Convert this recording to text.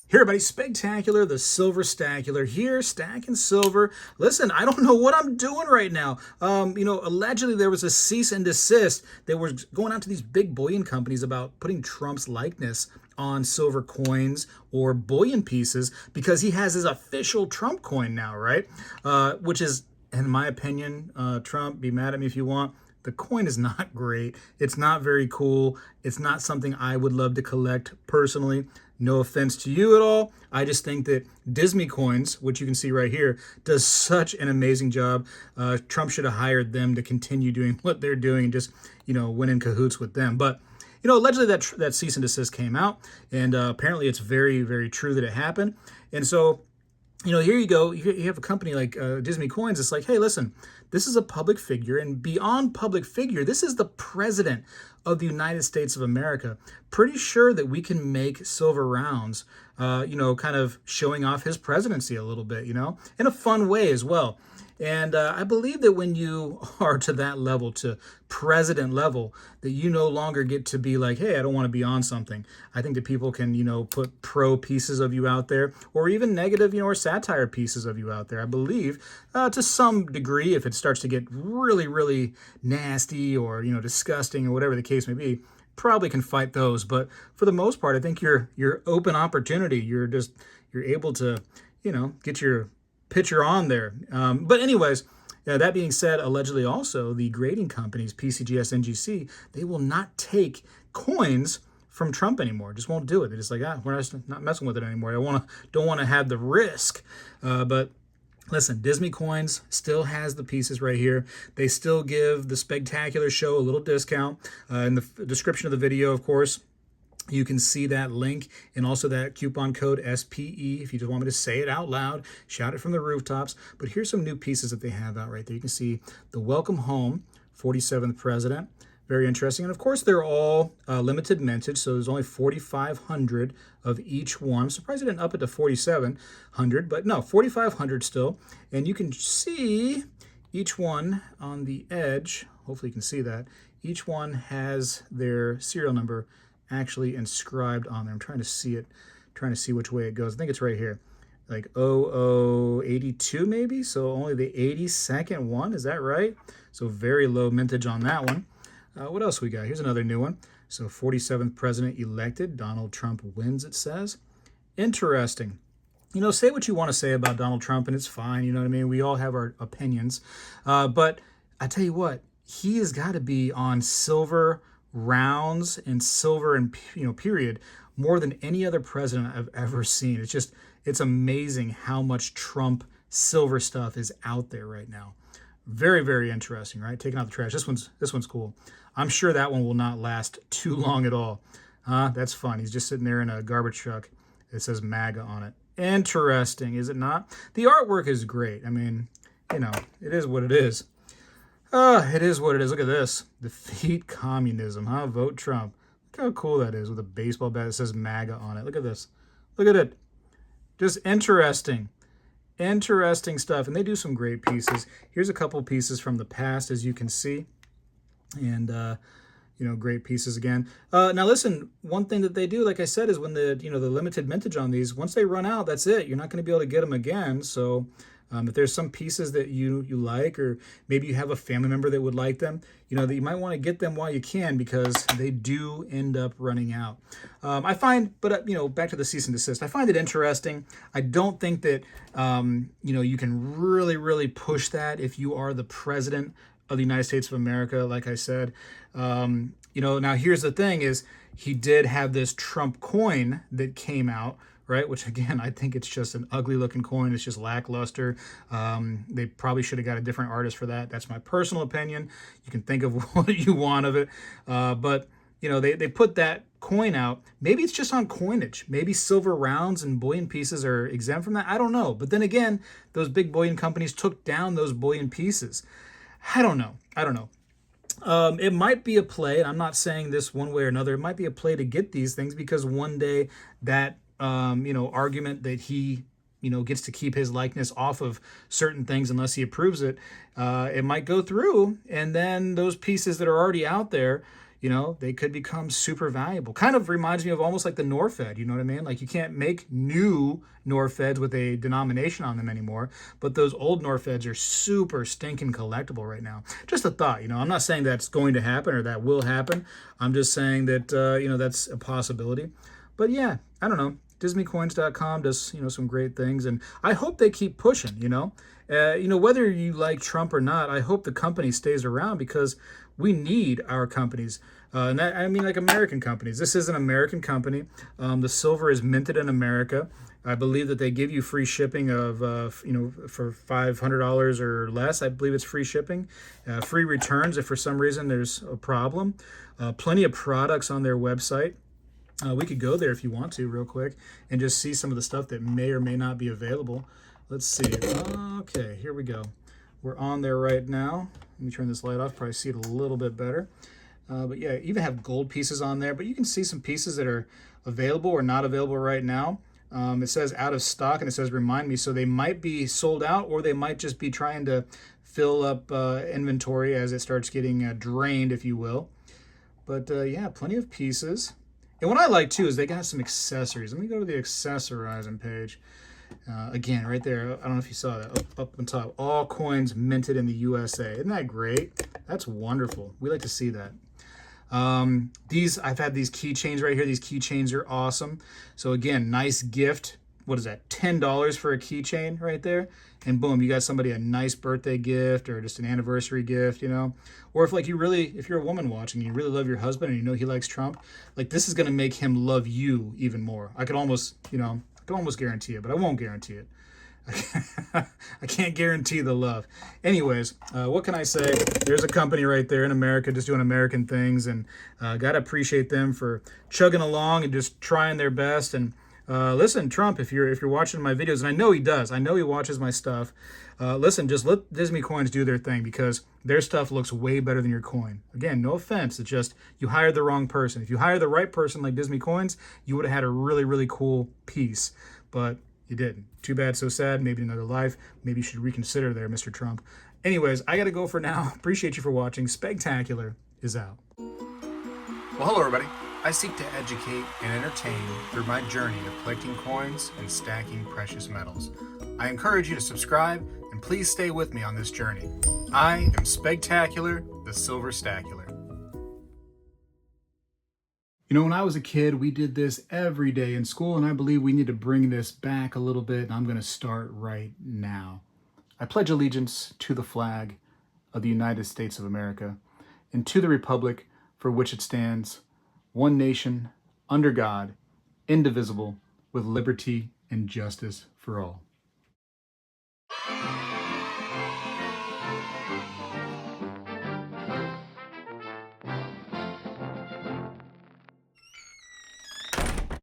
Here, everybody, Spectacular, the Silver Stacular here, stacking silver. Listen, I don't know what I'm doing right now. Allegedly there was a cease and desist that was going out to these big bullion companies about putting Trump's likeness on silver coins or bullion pieces because he has his official Trump coin now, right? Which is, in my opinion, Trump, be mad at me if you want, the coin is not great. It's not very cool. It's not something I would love to collect personally. No offense to you at all. I just think that Disney Coins, which you can see right here, does such an amazing job. Trump should have hired them to continue doing what they're doing and just, win in cahoots with them. But, allegedly that cease and desist came out, and apparently it's very, very true that it happened. And so, here you go. You have a company like Disney Coins. It's like, hey, listen, this is a public figure, and beyond public figure, this is the president of the United States of America. Pretty sure that we can make silver rounds, kind of showing off his presidency a little bit, in a fun way as well. And I believe that when you are to that level, to president level, that you no longer get to be like, hey, I don't want to be on something. I think that people can, put pro pieces of you out there, or even negative, or satire pieces of you out there. I believe to some degree, if it starts to get really, really nasty or, disgusting or whatever the case may be, probably can fight those. But for the most part, I think you're open opportunity. You're able to, get your picture on there. But anyways, that being said, allegedly also the grading companies, PCGS, NGC, they will not take coins from Trump anymore. Just won't do it. They're just like, we're not messing with it anymore. Don't want to have the risk. But listen, Disney Coins still has the pieces right here. They still give the Spegtacular show a little discount. In the description of the video, of course, you can see that link and also that coupon code SPE if you just want me to say it out loud, shout it from the rooftops. But here's some new pieces that they have out right there. You can see the Welcome Home 47th President. Very interesting. And of course, they're all limited mintage, so there's only 4,500 of each one. I'm surprised they didn't up it to 4,700, but no, 4,500 still. And you can see each one on the edge. Hopefully you can see that. Each one has their serial number actually inscribed on there. I'm trying to see it, trying to see which way it goes. I think it's right here, like 0082 maybe, so only the 82nd one, is that right? So very low mintage on that one. What else we got? Here's another new one. So 47th president elected, Donald Trump wins, it says. Interesting. Say what you want to say about Donald Trump, and it's fine, you know what I mean? We all have our opinions. But I tell you what, he has got to be on silver rounds and silver and period more than any other president I've ever seen. It's amazing how much Trump silver stuff is out there right now. Very, very interesting, right? Taking out the trash. This one's cool. I'm sure that one will not last too long at all. That's fun. He's just sitting there in a garbage truck. It says MAGA on it. Interesting, is it not? The artwork is great. I mean, it is what it is. It is what it is. Look at this. Defeat communism, huh? Vote Trump. Look how cool that is with a baseball bat that says MAGA on it. Look at this. Look at it. Just interesting. Interesting stuff. And they do some great pieces. Here's a couple pieces from the past, as you can see. And, great pieces again. Now, listen, one thing that they do, like I said, is when the limited mintage on these, once they run out, that's it. You're not going to be able to get them again. So if there's some pieces that you like, or maybe you have a family member that would like them, that you might want to get them while you can, because they do end up running out. I find, but back to the cease and desist, I find it interesting. I don't think that, you can really, really push that if you are the president of the United States of America, like I said. Now here's the thing is, he did have this Trump coin that came out, right? Which again, I think it's just an ugly looking coin. It's just lackluster. They probably should have got a different artist for that. That's my personal opinion. You can think of what you want of it. But they put that coin out. Maybe it's just on coinage. Maybe silver rounds and bullion pieces are exempt from that. I don't know. But then again, those big bullion companies took down those bullion pieces. I don't know. It might be a play, and I'm not saying this one way or another. It might be a play to get these things, because one day that argument that he gets to keep his likeness off of certain things unless he approves it, it might go through, and then those pieces that are already out there, you know, they could become super valuable. Kind of reminds me of almost like the Norfed, you know what I mean? Like you can't make new Norfeds with a denomination on them anymore, but those old Norfeds are super stinking collectible right now. Just a thought, you know, I'm not saying that's going to happen or that will happen. I'm just saying that, you know, that's a possibility. But yeah, I don't know. DisneyCoins.com does, you know, some great things, and I hope they keep pushing, you know. You know, whether you like Trump or not, I hope the company stays around because we need our companies. And that, I mean, like American companies. This is an American company. The silver is minted in America. I believe that they give you free shipping of, you know, for $500 or less. I believe it's free shipping, free returns if for some reason there's a problem. Plenty of products on their website. We could go there if you want to real quick and just see some of the stuff that may or may not be available. Let's see. Okay, here we go. We're on there right now. Let me turn this light off, probably see it a little bit better. But yeah, even have gold pieces on there, but you can see some pieces that are available or not available right now. It says out of stock and it says remind me, so they might be sold out or they might just be trying to fill up inventory as it starts getting drained, if you will. But yeah, plenty of pieces. And what I like too is they got some accessories. Let me go to the accessorizing page. Again, right there, I don't know if you saw that, up on top, all coins minted in the USA. Isn't that great? That's wonderful. We like to see that. I've had these keychains right here. These keychains are awesome. So again, nice gift. What is that? $10 for a keychain right there. And boom, you got somebody a nice birthday gift or just an anniversary gift, you know. Or if like if you're a woman watching, you really love your husband and you know he likes Trump, like this is going to make him love you even more. I could almost, you know, I can almost guarantee it, but I won't guarantee it. I can't guarantee the love. Anyways, what can I say? There's a company right there in America just doing American things, and gotta appreciate them for chugging along and just trying their best. And listen, Trump, if you're watching my videos, and I know he does, I know he watches my stuff. Listen, just let Disney Coins do their thing because their stuff looks way better than your coin. Again, no offense, it's just you hired the wrong person. If you hire the right person like Disney Coins, you would have had a really, really cool piece. But you didn't. Too bad, so sad. Maybe another life. Maybe you should reconsider there, Mr. Trump. Anyways, I got to go for now. Appreciate you for watching. Spegtacular is out. Well, hello, everybody. I seek to educate and entertain through my journey of collecting coins and stacking precious metals. I encourage you to subscribe and please stay with me on this journey. I am Spegtacular, the Silver Stacular. You know, when I was a kid, we did this every day in school, and I believe we need to bring this back a little bit, and I'm going to start right now. I pledge allegiance to the flag of the United States of America and to the republic for which it stands, one nation, under God, indivisible, with liberty and justice for all.